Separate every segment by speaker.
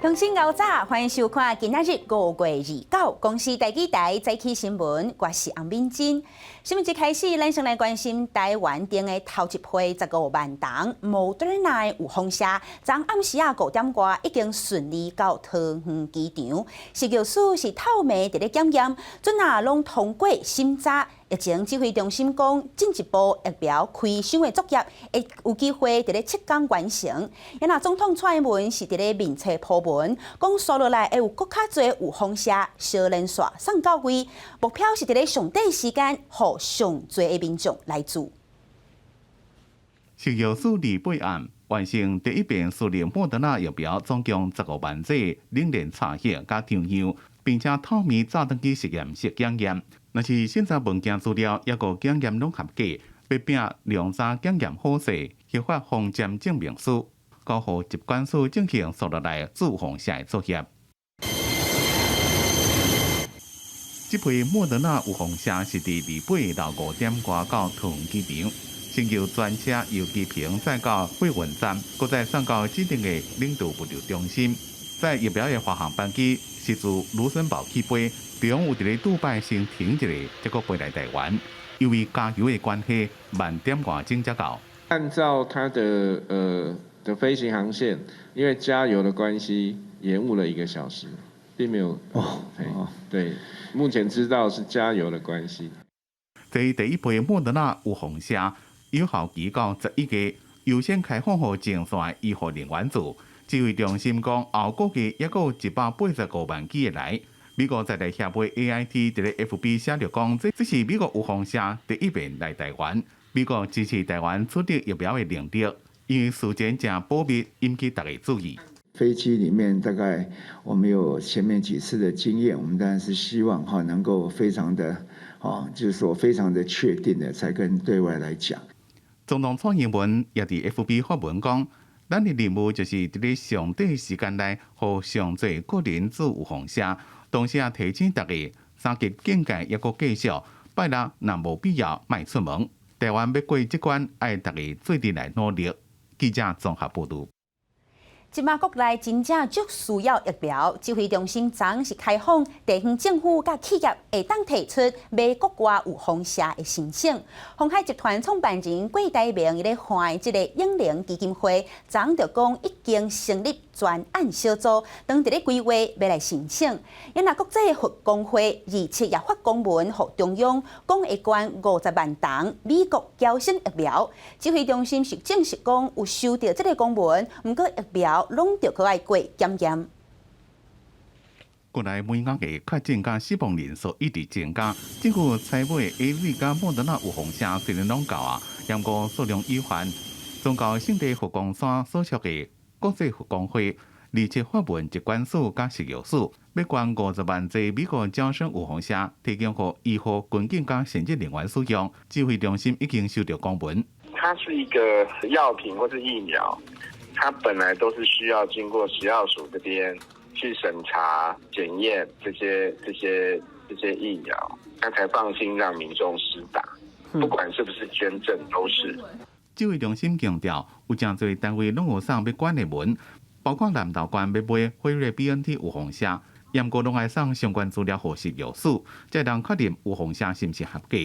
Speaker 1: 同心熬早，欢迎收看今仔日5月29公司台记台早起新闻，我是洪敏珍。新闻一开始，咱先来关心台湾订的头一批15万吨Moderna有风车，昨暗时5点多已经顺利到桃园机场。食药署是透明伫咧检验，准啊拢通过审查。疫情指挥中心讲，进一步疫苗开箱的作业会有机会伫咧7天完成。也那总统蔡英文是伫咧面册铺文，讲接落来会有更较侪有风车小人线送到位，目标是伫咧上短时间，互上侪的民众来做。
Speaker 2: 食药署立备案完成第一遍输入莫德纳疫苗，总共15万剂冷链插盒加调样，并且透明早登记实验室检验。若是现在文件资料抑个检验拢合格，必拼量产检验好势，核发防检证明书，交予疾管署进行接落来注风车的作业。这批莫德纳有风车是伫2下午5点外到桃园机场，先由专车由机坪再到惠文站，再送到指定的领导物流中心。在疫苗的发行班机是自卢森堡起飞。中有伫咧杜拜先停一下，结果飞来台湾，因为加油的关系，晚点外钟才到。
Speaker 3: 按照它的飞行航线，因为加油的关系，延误了1个小时，并没有。对，目前知道是加油的关系。
Speaker 2: 这第一批莫德纳有风车，有效期到11月，优先开放予前线医护人员做。指挥中心讲，后个月也有185万剂的来。美国在地协会 AIT 伫咧 FB 写着讲，这是美国有风车第一遍来台湾。美国支持台湾取得疫苗的能力，因为事前正保密，引起大家注意。
Speaker 4: 飞机里面大概我们有前面几次的经验，我们当然是希望能够非常的就是说非常的确定的才跟对外来讲。
Speaker 2: 总统蔡英文也伫 FB 发文讲，咱的任务就是伫咧上短时间内，互上侪个人做有风车。同时也提醒大家，3级警戒抑阁继续，拜六若无必要，莫出门。台湾要过这关，爱大家做阵来努力。记者综合报道。
Speaker 1: 即马国内真正足需要疫苗，指挥中心昨是开放地方政府甲企业会当提出买国外有风车的申请。鸿海集团创办人郭台铭伊咧欢即个英灵基金会，昨就讲已经成立专案小组，当伫咧规划要来申请。因那国际核工会27也发公文予中央，讲会捐50万吨美国交生疫苗。指挥中心是证实讲有收到即个公文，毋过疫苗拢着可爱过检验。
Speaker 2: 国内每个月确诊甲死亡人数一直增加，政府采买 AZ 甲莫德纳有风车虽然拢够啊，不过数量有限。中高圣地佛光山所属的国际佛光会27发文疾管署甲食药署，要捐50万剂美国招生有风车，提供予医护、军警甲现职人员使用。指挥中心已经收到公文。
Speaker 5: 它是一个药品或是疫苗，它本来都是需要经过食药署这边去审查、检验这些疫苗，它才放心让民众施打。不管是不是捐赠，都是。
Speaker 2: 指挥中心强调，有真侪单位拢有送要捐的文，包括南投县要买辉瑞 BNT 有风车，不过拢爱送相关资料予食药署，才能确定有风车是毋是合格。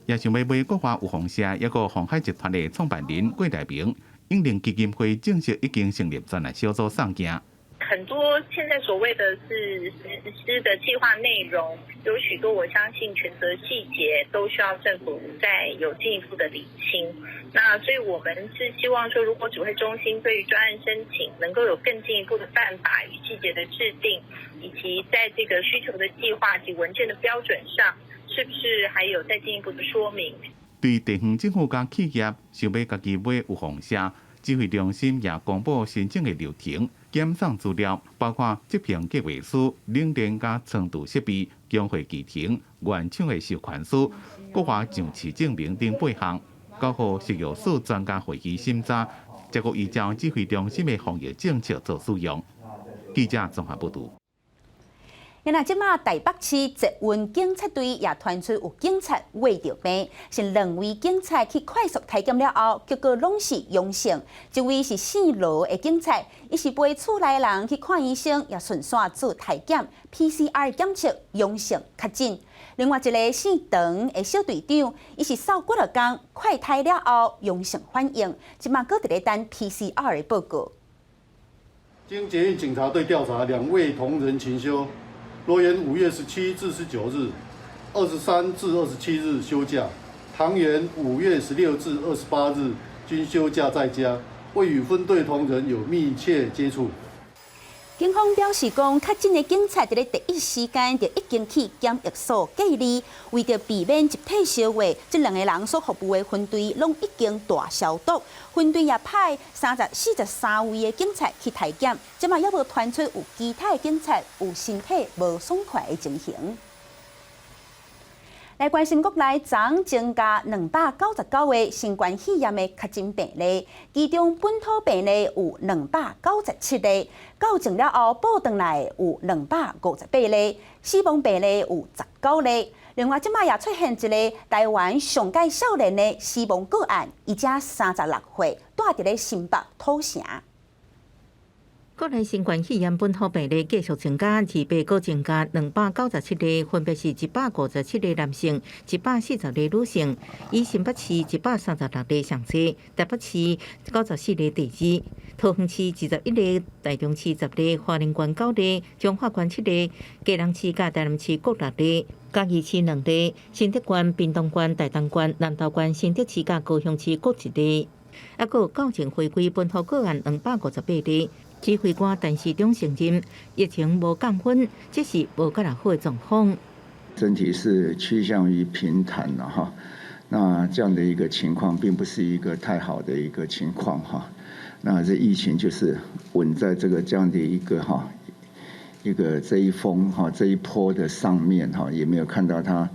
Speaker 2: 也想要买国外有风车，一个鸿海集团的创办人郭台铭，英灵基金会正式已经成立专案小组送件。
Speaker 6: 很多现在所谓的是实施的计划内容，有许多我相信权责细节都需要政府再有进一步的理清。那所以我们是希望说，如果指挥中心对于专案申请能够有更进一步的办法与细节的制定，以及在这个需求的计划及文件的标准上，是不是还有再进一步的说明？
Speaker 2: 对地方政府甲企业想要家己买有风车，指挥中心也公布申请的流程。检送资料包括疾病计划书、冷链甲程度设备、工会机程、原厂的授权书、国外上市证明等8项，交予食药署专家会议审查，结果依照指挥中心的防疫政策做使用。记者综合报道。
Speaker 1: 那即马台北市捷运警察队也传出有警察胃着病，是2位警察去快速体检了后，结果拢是阳性。一位是姓罗的警察，伊是陪厝内人去看医生，也顺线做体检 ，PCR 检测阳性确诊。另外一个姓唐的小队长，伊是扫几落工快筛了后阳性反应，即马搁伫咧等 PCR 的报告。
Speaker 7: 经捷运警察队调查，2位同仁勤休。罗源5月17至19日，23至27日休假；唐元5月16至28日均休假在家，未与分队同仁有密切接触。
Speaker 1: 警方表示讲，确诊的警察伫咧第一时间就已经去检疫所隔离，为着避免集体烧化，这2个人所服务的分队拢已经大消毒。分队也派43位的警察去体检，即嘛还无传出有其他的警察有身体无爽快的情形。来关心国内昨增加299个新冠肺炎的确诊病例，其中本土病例有297例，到诊了后报回来有258例，死亡病例有19例。另外，即马也出现一个台湾上届少年的死亡个案，伊只36岁，住伫咧新北土城。
Speaker 8: 国内新冠肺炎本土病例继续增加，2倍增加297例，分别是157例男性、140例女性，以新北市136例上济，台北市94例第二，桃园市21例，台中市10例，花莲县9例，彰化县7例，基隆市甲台南市各6例。嘉义市2例，新竹县、屏东县、台东县、南投县、新竹市甲高雄市各1例。还佫有校正回归本土个案258例。指挥官陈时中承认，疫情无降温，只是无够好的状况。
Speaker 4: 整体是趋向于平坦了哈，那这样的一个情况，并不是一个太好的一个情况哈。那这疫情就是稳在这样的一个这一峰哈这一波的上面哈，也没有看到它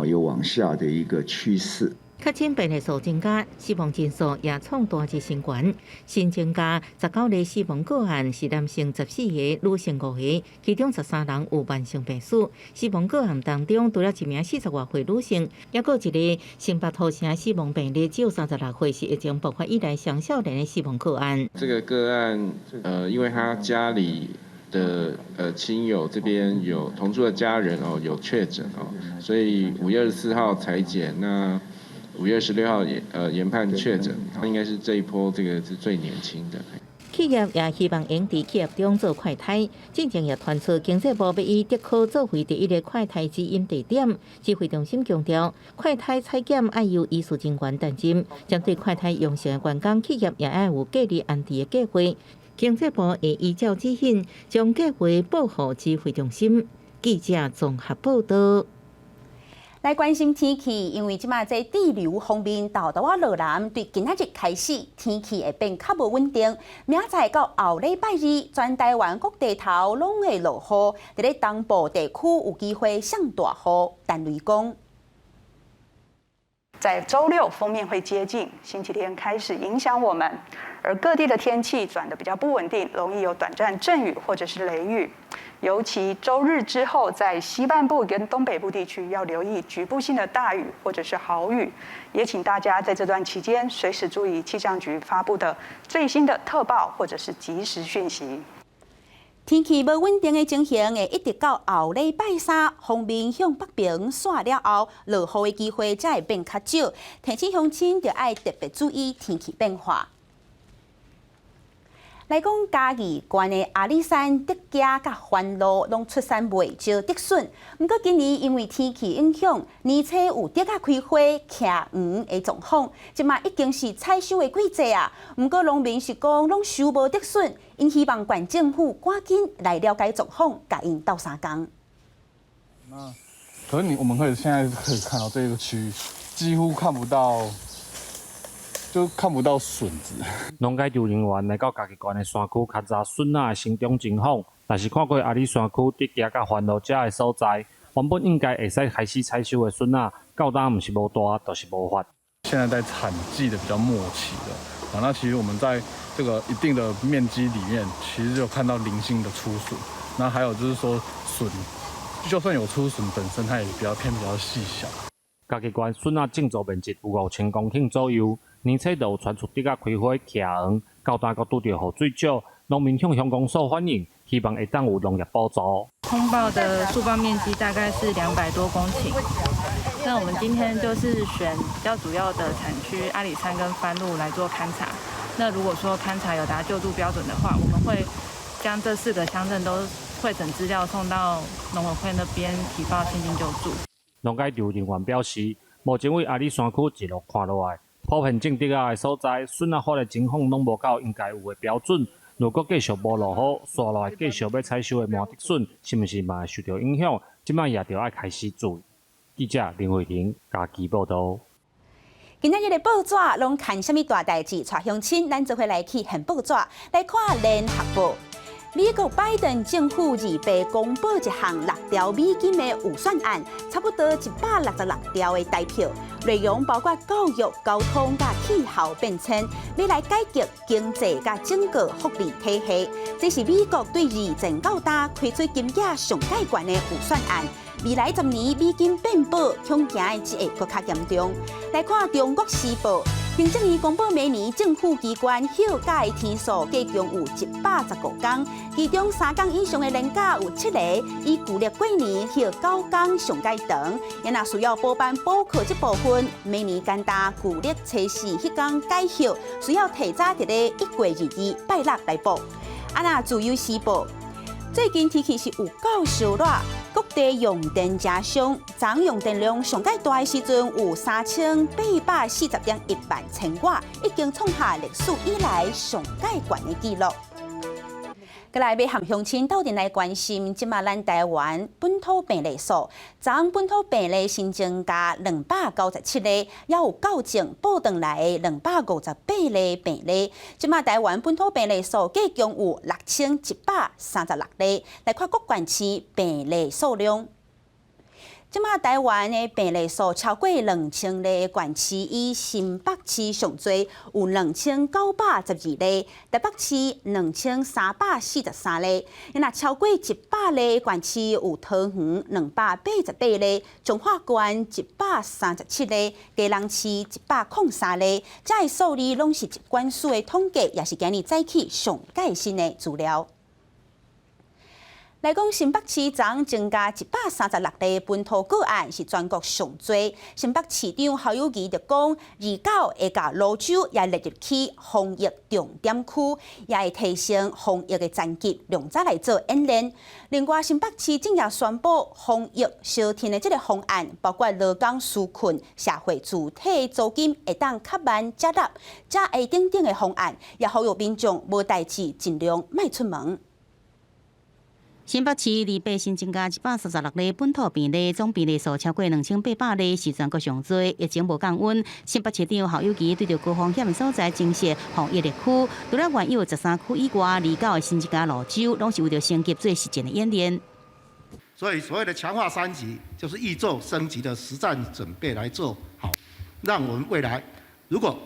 Speaker 4: 有往下的一个趋势。
Speaker 8: 确诊病例数增加，死亡人数也创大日新高，新增加19例死亡个案，是男性14个，女性5个，其中13人有慢性病史。死亡个案当中，除了一名40多岁女性，也有一个新北土城死亡病例，只有36岁，是疫情爆发以来上少年的死亡个案。
Speaker 3: 这个个案，因为他家里的亲友这边有同住的家人有确诊所以5月24号采检，那5月16号研判确诊，他应该是这一波这个是最年轻的。
Speaker 8: 企业也希望用在企业中做快筛，进前也传出经济部要以德科作为第1个快筛指引地点。指挥中心强调，快筛采检要由医师人员担任，针对快筛阳性的员工，企业也要有隔离安置的计划。经济部会依照指引，将计划报予指挥中心。记者综合报道。
Speaker 1: 来关心天气，因为即马在地流方面豆豆啊落南，对今仔日开始天气会变较无稳定。明仔到后礼拜日，全台湾各地头拢会落雨，伫咧东部地区有机会上大雨、但雷公。
Speaker 9: 在周6锋面会接近，星期天开始影响我们，而各地的天气转得比较不稳定，容易有短暂阵雨或者是雷雨。尤其周日之后，在西半部跟东北部地区要留意局部性的大雨或者是豪雨，也请大家在这段期间随时注意气象局发布的最新的特报或者是即时讯息。
Speaker 1: 天气无稳定的情形会一直到后礼拜3，锋面向北平煞了后，落雨的机会才会变较少。提醒乡亲就要特别注意天气变化。来讲嘉义县的阿里山竹架甲番路拢出产袂少竹笋，不过今年因为天气影响，年初有竹架开花、徛黄的状况，即马已经是采收的季节啊。不过农民是讲拢收无竹笋，因希望县政府赶紧来了解状况，甲因斗相共。
Speaker 10: 可是我们现在可以看到这个区域几乎看不到笋子。
Speaker 11: 农界就人员来到嘉义县的山区勘察笋仔的生长情况，但是看过阿里山区竹架甲番路这的所在，原本应该会使开始采收的笋仔，到当毋是无大，就是无发。
Speaker 10: 现在在产季的比较末期了，那其实我们在这个一定的面积里面，其实就看到零星的出笋。那还有就是说笋就算有出笋，本身它也比较细小。
Speaker 11: 嘉义县笋仔种植面积有5000公顷左右，年初就有传出竹仔开花徛黄，到单搁拄到雨水少，农民向乡公所反映，希望会当有农业补助。
Speaker 12: 通报的树报面积大概是200多公顷。那我们今天就是选比较主要的产区阿里山跟番路来做勘察。那如果说勘察有达救助标准的话，我们会将这4个乡镇都汇整资料送到农委会那边提报现金救助。
Speaker 11: 农改场人员表示，目前为阿里山区一路看落来，普遍种竹仔的所在，笋仔花的情况拢无到应该有的标准。如果继续无落雨，刷落来继续要采收的麻竹笋，是毋是嘛会受到影响？即摆也着爱开始注意。记者林慧婷嘉义报道。
Speaker 1: 今仔日的报纸拢看什么大代志？带乡亲，咱就会来去看报纸，来看联合报。美国拜登政府预备公布一项6条美金的预算案，差不多166条的代票，内容包括教育、交通、甲气候变迁，要来改革经济甲整个福利体系。这是美国对2战到打开出金额上介悬的预算案。未来10年美金变薄，恐惊只会更加严重。来看《中国时报》。行政院公布明年政府机关休假的天数计共有115天，其中3天以上的年假有7个，以旧历过年休9天上介长。因若需要补办补课这部分，明年元旦旧历初4迄天改休，需要提早伫咧1月2日拜六来补。那自由时报最近天气是有够烧热。各地用电加上，总用电量上介大的时阵有3840.1万千瓦，已经创下历史以来上介悬的纪录。再来要和乡亲斗阵来关心，即马咱台湾本土病例数，昨本土病例新增加297例，也有校正报回来的258例病例。即马台湾本土病例数计共有6136例。来看各县市病例数量。即马台湾的病例数超过2000例，县市以新北市上多，有2912例；台北市2343例。若超过100例，县市有桃园288例，彰化县137例，基隆市103例。这些数字拢是疾管署的统计，也是今日早起上最新的资料。来讲，新北市昨增加136例本土个案，是全国上多。新北市长侯友宜就讲，29会甲蘆洲也列入去防疫重点区，也会提升防疫的层级，量早来做演练。另外，新北市正也宣布防疫小天的这个方案，包括劳工纾困、社会主体租金会当较慢接纳，这下等等的方案，也呼吁民众无代志尽量莫出门。
Speaker 13: 新北市28新增加136例本土病例，总病例数超过2800例，是全国上多。疫情无降温，新北市长侯友宜对着高风险的所在增设防疫疫区，除了原有13区以外，29个新增加蘆洲，拢是为着升级最实践的演练。
Speaker 14: 所以所谓的强化3级，就是预做升级的实战准备来做好，让我们未来如果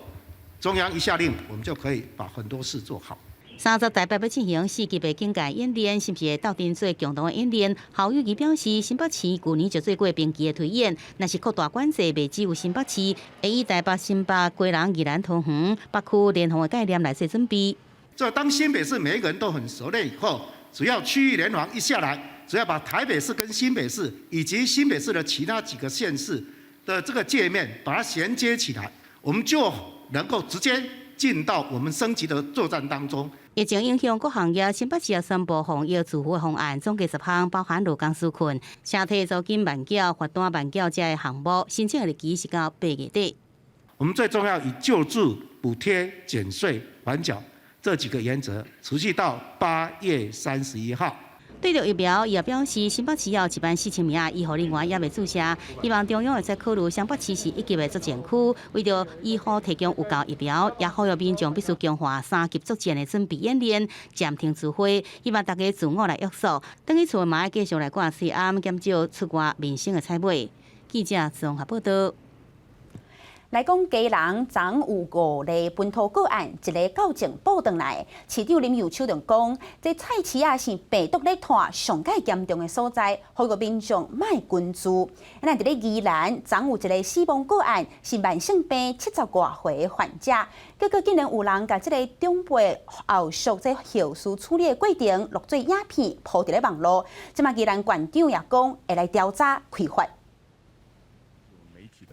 Speaker 14: 中央一下令，我们就可以把很多事做好。
Speaker 13: 30台北要进行4级的警戒演练，是不是会斗阵做共同的演练？侯友宜表示，新北市去年就做过兵棋的推演，若是扩大管制，袂只有新北市，会以台北、新北、基隆、宜兰、桃园北区联防的概念来做准备。
Speaker 14: 这当新北市每一个人都很熟练以后，只要区域联防一下来，只要把台北市跟新北市以及新北市的其他几个县市的这个界面把它衔接起来，我们就能够直接进到我们升级的作战当中。
Speaker 13: 疫情影响各行业，新北市也宣布防疫自负的方案，总计10项，包含劳工纾困、车体租金慢缴、罚单慢缴这些项目，申请的日期是到8月底。
Speaker 14: 我们最重要以救助、补贴、减税、缓缴这几个原则，持续到8月31号。
Speaker 13: 对着疫苗，伊也表示，新北市要14000名医护人员也未注射，希望中央会再考虑新北市是1级的作战区，为着医护提供有够疫苗，也呼吁民众必须强化3级作战的准备演练，暂停指挥，希望大家自我来约束。等去厝嘛，继续来挂CM，减少出外民生的采买。记者综合报道。
Speaker 1: 来讲，基隆昨有5例本土个案，一个校正报回来。市长林佑秋就讲，这菜市啊是病毒咧传上界严重的所在，呼吁民众莫群聚。那伫咧宜兰，昨有一个死亡个案，是慢性病70多岁患者，结果竟然有人把这个长辈后续这后事处理的过程录做影片，抛伫咧网络。即马宜兰县长也讲会来调查开发。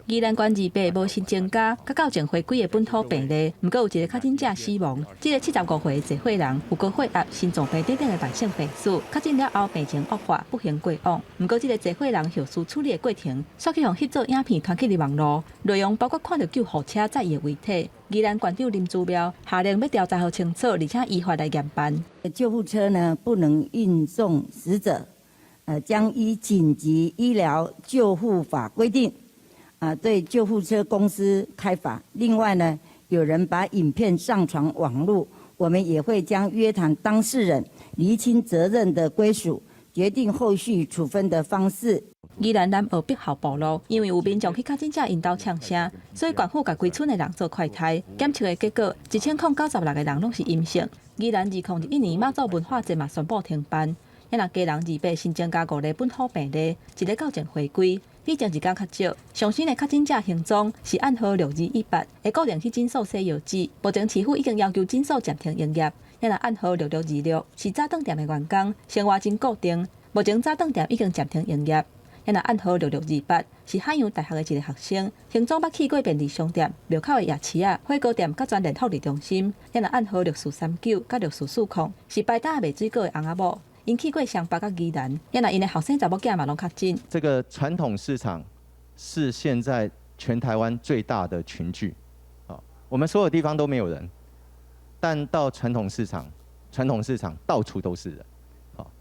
Speaker 15: 宜兰县2例无新增加，甲校正回归的本土病例，毋过有一个确诊者死亡。这个75岁的坐伙人有高血压、心脏病等等的慢性病史，确诊了后病情恶化，不幸过往。毋过这个坐伙人后事处理的过程，煞去用翕照影片传起入网络，内容包括看到救护车载伊的遗体。宜兰县长林姿妙下令要调查好清楚，而且依法来严办。
Speaker 16: 救护车呢不能运送死者，将依紧急医疗救护法规定。对救护车公司开罚。另外呢，有人把影片上传网络，我们也会将约谈当事人，厘清责任的归属，决定后续处分的方式。
Speaker 15: 宜兰南河北校部路，因为有民众去确诊者引导呛声，所以县府甲规村的人做快筛，检测的结果1096个人拢是阴性。宜兰2021年马祖文化节嘛宣布停办。因若基隆2例新增加5例本土病例，一个校正回归。比前一天较少，上新的确诊者行踪是暗号6218，会固定去诊所洗药剂。目前市府已经要求诊所暂停营业。因若暗号6626是早顿店的员工，生活真固定。目前早顿店已经暂停营业。因若暗号6628是海洋大学的一个学生，行踪捌去过便利商店、庙口的夜市啊、火锅店、甲全联福利中心。因若暗号6439甲6440是拜搭卖水果的翁仔某。因去过双北甲宜兰，因为因的后生查某囝嘛拢确诊。
Speaker 17: 这个传统市场是现在全台湾最大的群聚，我们所有地方都没有人，但到传统市场到处都是人，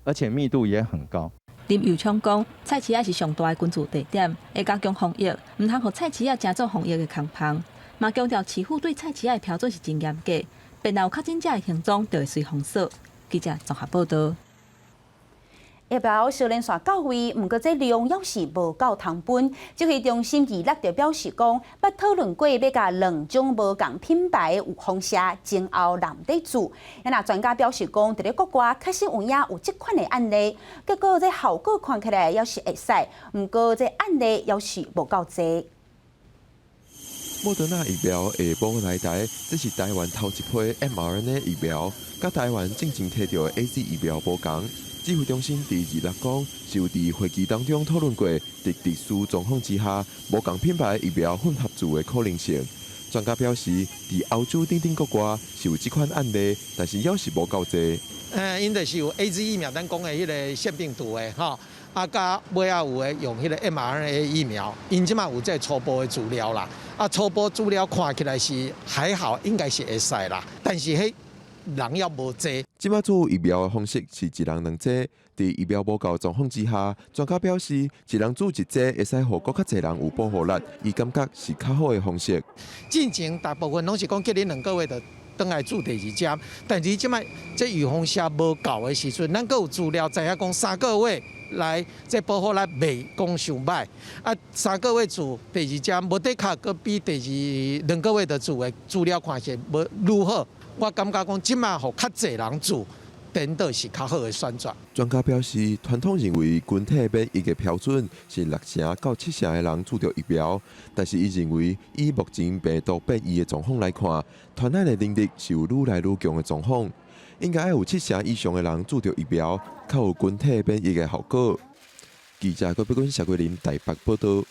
Speaker 17: 而且密度也很高。
Speaker 15: 林佑昌讲，菜市仔是上大的群聚地点，会加强防疫，唔通互菜市仔成做防疫的空棚。嘛强调市府对菜市仔的标准是真严格，便有确诊者的行踪就会随封锁。记者综合报道。
Speaker 1: 下晡小连续到位，不过这量要是无够通分。指挥中心26就表示讲，捌讨论过要甲2种无共品牌有风车前后揽得住。那专家表示讲，伫咧国外确实有这款的案例，结果这效果看起来也是会使，不过这案例也是无够多。
Speaker 18: 莫德纳疫苗下晡来台，这是台湾头一批 mRNA 疫苗，甲台湾正提到的 AZ 疫苗无同。指挥中心第26讲，是有伫会议当中讨论过，在特殊状况之下，无共品牌疫苗混合制的可能性。专家表示，伫欧洲等国外是有这款案例，但是也是无够多。
Speaker 19: 因就是有 AZ 疫苗，咱讲的迄个腺病毒的吼，甲尾仔有的用迄个 mRNA 疫苗，因即马有这初步的资料啦，初步资料看起来是还好，应该是会使啦，但是迄人也无多。
Speaker 18: 即马做疫苗的方式是一人2剂，在疫苗无够状况之下，专家表示，一人做1剂会使互更较侪人有保护力，伊感觉是较好的方式。
Speaker 19: 进前大部分拢是讲叫你2个月就倒来做第2针，但是即摆这预防针无够的时阵，咱阁有资料知影讲3个月来这保护力袂讲伤歹。3个月做第2针，无得卡阁比第2个月的做的资料看起来无如何。我感觉讲，即马互较侪人做，变倒是较好的选择。
Speaker 18: 专家表示，传统认为群体免疫的标准是6成到7成的人注着疫苗，但是伊认为，以目前病毒变异的状况来看，传染的能力是有愈来愈强的状况，应该有7成以上的人注着疫苗，较有群体免疫的效果。记者郭碧君、谢桂林台北报道。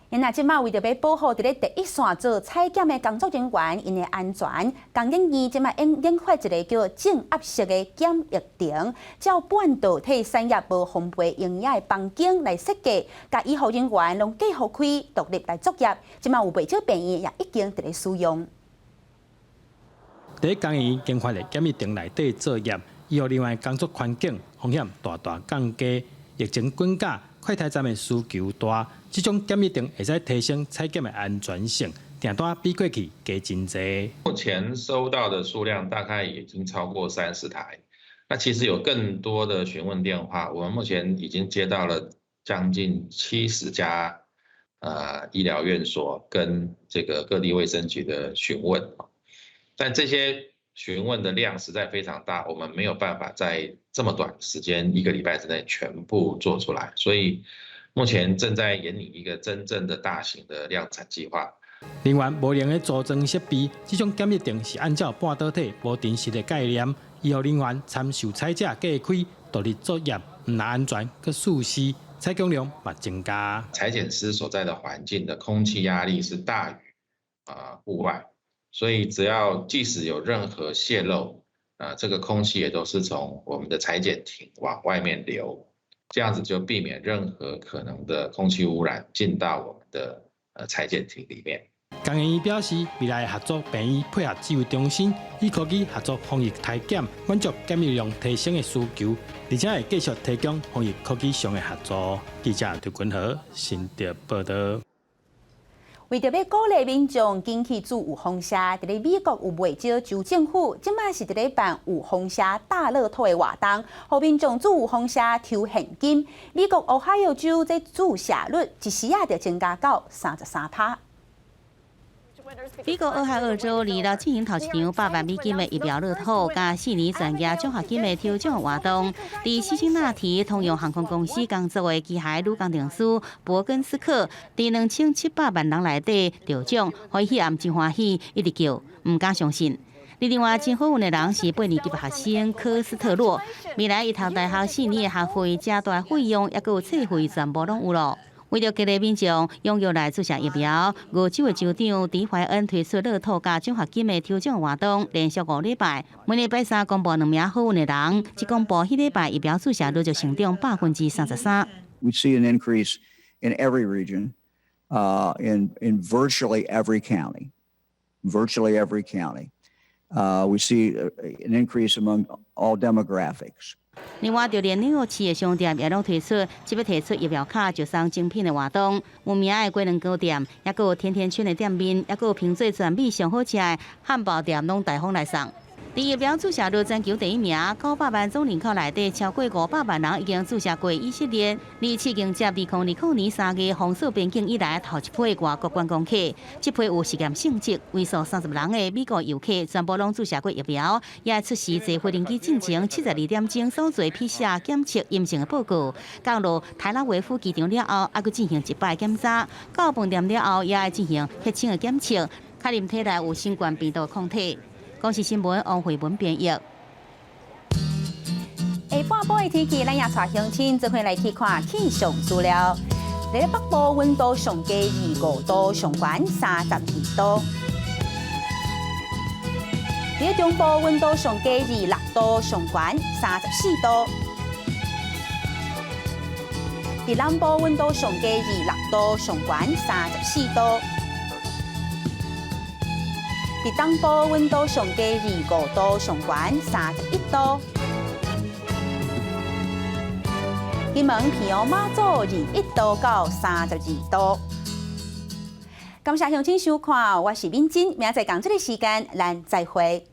Speaker 1: 因即马为着要保护伫咧第一线做采检的工作人员因的安全，工研院即马研发一个叫正压式的检疫亭，照半导体产业无烘焙营养的房间来设计，甲医护人员拢计互开独立来作业。即马有不少病院也已经伫咧使用。
Speaker 20: 第一工研研发的检疫亭内底作业，医护人员工作环境风险大大降低，疫情滚价。快筛站的需求大，这种检疫亭会使提升采检的安全性，订单比过去加真多。
Speaker 21: 目前收到的数量大概已经超过30台，那其实有更多的询问电话，我们目前已经接到了将近70家医疗院所跟这个各地卫生局的询问，但这些询问的量实在非常大，我们没有办法在这么短时间1个礼拜之内全部做出来，所以目前正在研拟一个真正的大型的量产计划。
Speaker 20: 另外，无人的组装设备，这种检疫定是按照半导体无真实的概念，医护人员参受采者隔开独立作业，唔但安全，佮舒适，采购量嘛增加。
Speaker 21: 采检师所在的环境的空气压力是大于户外，所以即使有任何泄漏，这个空气也都是从我们的采检亭往外面流，这样子就避免任何可能的空气污染进到我们的采检亭里面。
Speaker 20: 江医表示，未来合作病院配合指挥中心，与科技合作防疫体检，满足检疫量提升的需求，而且会继续提供防疫科技上的合作。记者刘君和新竹报道。
Speaker 1: 为着要鼓励民众紧去煮有风车，伫咧美国有袂少州政府，即卖是伫咧办有风车大乐透的活动，互民众煮有风车抽现金。美国俄亥俄州这注射率一时啊就增加到33%。
Speaker 13: 美国俄亥俄州离了进行头一场8万美金的疫苗乐透加4年专业奖学金的抽奖活动。伫西辛纳提通用航空公司工作的机械女工程师伯根斯克，伫2700万人内底得奖，互伊暗真欢喜，一直叫唔敢相信。另外，真好运的人是8年级学生科斯特洛，未来伊读大学4年的学费、车贷费用，也有册费，全部拢有咯。为了激励民众踊跃来注射疫苗，俄州的州长迪怀恩推出乐透加奖学金的抽奖活动，连续5礼拜，每礼拜三公布2名好运的人，即公布迄礼拜疫苗注射率就成长33%。
Speaker 5: We see an increase in every region, in virtually every county. Virtually every county, we see an increase among all demographics.
Speaker 13: 另外，就连纽约市的商店也拢推出即要提出疫苗卡就送精品的活动。有名的龟苓膏店，也有甜甜圈的店面，也有评做全美上好吃的汉堡店，拢大方来送。伫疫苗注射率全球第1名，900万总人口内底超过500万人已经注射过以色列。而迄经接2020年3月封锁边境以来头一批外国观光客，这批有实验性质、为数30人的美国游客，全部拢注射过疫苗，也出示坐飞机进前72点钟所做 PCR 检测阴性的报告。到了泰拉维夫机场了后，还佫进行1摆检查。到饭店了后，也要进行血清的检测，确认体内有新冠病毒抗体。公视新闻王慧文编译。下
Speaker 1: 半晡的天气，咱也带乡亲做伙来去看气象资料。在北部温度上低25度，上悬32度；在中部温度上低26度，上悬34度；在南部温度上低26度，上悬34度。在东部温度上低25度，上悬31度。金门、平阳、马祖21度到32度。感谢乡亲收看，我是敏珍，明仔载同这个时间，咱再会。